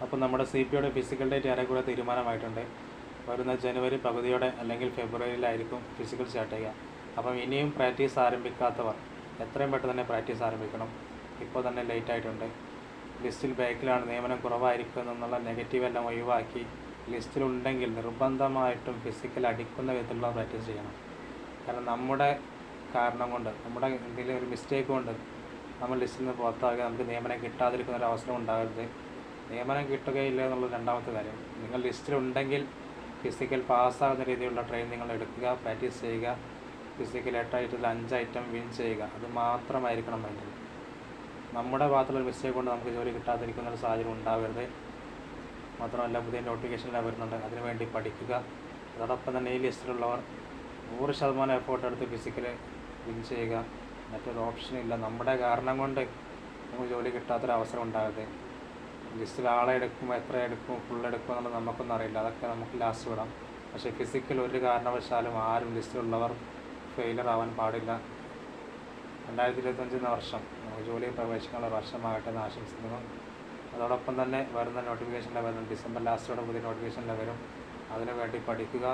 അപ്പോൾ നമ്മുടെ CPയുടെ physical date ഏറെക്കുറെ തീരുമാനമായിട്ടുണ്ട്. വരുന്ന ജനുവരി പകുതിയോടെ അല്ലെങ്കിൽ ഫെബ്രുവരിയിലായിരിക്കും ഫിസിക്കൽ സ്റ്റാർട്ട് ചെയ്യുക. അപ്പം ഇനിയും പ്രാക്ടീസ് ആരംഭിക്കാത്തവർ എത്രയും പെട്ടെന്ന് തന്നെ പ്രാക്ടീസ് ആരംഭിക്കണം. ഇപ്പോൾ തന്നെ ലേറ്റ് ആയിട്ടുണ്ട്. ലിസ്റ്റിൽ ബാക്കിലാണ്, നിയമനം കുറവായിരിക്കും എന്നുള്ള നെഗറ്റീവ് എല്ലാം ഒഴിവാക്കി ലിസ്റ്റിലുണ്ടെങ്കിൽ നിർബന്ധമായിട്ടും ഫിസിക്കൽ അടിക്കുന്ന വിധത്തിലുള്ള പ്രാക്ടീസ് ചെയ്യണം. കാരണം നമ്മുടെ കാരണം കൊണ്ട്, നമ്മുടെ എന്തെങ്കിലും ഒരു മിസ്റ്റേക്ക് കൊണ്ട് നമ്മൾ ലിസ്റ്റിൽ നിന്ന് പുറത്താകുക, നമുക്ക് നിയമനം കിട്ടാതിരിക്കുന്ന ഒരു അവസരം ഉണ്ടാകരുത്. നിയമനം കിട്ടുകയില്ല എന്നുള്ള രണ്ടാമത്തെ കാര്യം. നിങ്ങൾ ലിസ്റ്റിലുണ്ടെങ്കിൽ ഫിസിക്കൽ പാസ്സാകുന്ന രീതിയിലുള്ള ട്രെയിൻ നിങ്ങൾ എടുക്കുക, പ്രാക്ടീസ് ചെയ്യുക. ഫിസിക്കൽ 8 ഐറ്റത്തിൽ 5 ഐറ്റം വിൻ ചെയ്യുക. അത് മാത്രമായിരിക്കണം മൈൻഡിൽ. നമ്മുടെ ഭാഗത്തുള്ള മിസ്റ്റേക്ക് കൊണ്ട് നമുക്ക് ജോലി കിട്ടാതിരിക്കുന്ന ഒരു സാഹചര്യം ഉണ്ടാകരുത്. മാത്രമല്ല പുതിയ നോട്ടിഫിക്കേഷനിൽ വരുന്നുണ്ട്, അതിനുവേണ്ടി പഠിക്കുക. അതോടൊപ്പം തന്നെ ഈ ലിസ്റ്റിലുള്ളവർ 100% എഫേർട്ട് എടുത്ത് ഫിസിക്കൽ വിൻ ചെയ്യുക. മറ്റൊരു ഓപ്ഷനില്ല. നമ്മുടെ കാരണം കൊണ്ട് നമുക്ക് ജോലി കിട്ടാത്തൊരവസരം ഉണ്ടാകരുത്. ലിസ്റ്റിൽ ആളെ എടുക്കുമ്പോൾ എത്ര എടുക്കും, ഫുൾ എടുക്കും എന്നുള്ളത് നമുക്കൊന്നും അറിയില്ല. അതൊക്കെ നമുക്ക് ലാസ്റ്റ് വിടാം. പക്ഷേ ഫിസിക്കൽ ഒരു കാരണവശാലും ആരും ലിസ്റ്റിലുള്ളവർ ഫെയിലർ ആവാൻ പാടില്ല. 2025 എന്ന വർഷം നമുക്ക് ജോലിയിൽ പ്രവേശിക്കാനുള്ള വർഷമാകട്ടെ എന്ന് ആശംസിക്കുന്നു. അതോടൊപ്പം തന്നെ വരുന്ന നോട്ടിഫിക്കേഷനിൽ വരുന്ന ഡിസംബർ ലാസ്റ്റോടെ പുതിയ നോട്ടിഫിക്കേഷനിൽ വരും. അതിനുവേണ്ടി പഠിക്കുക.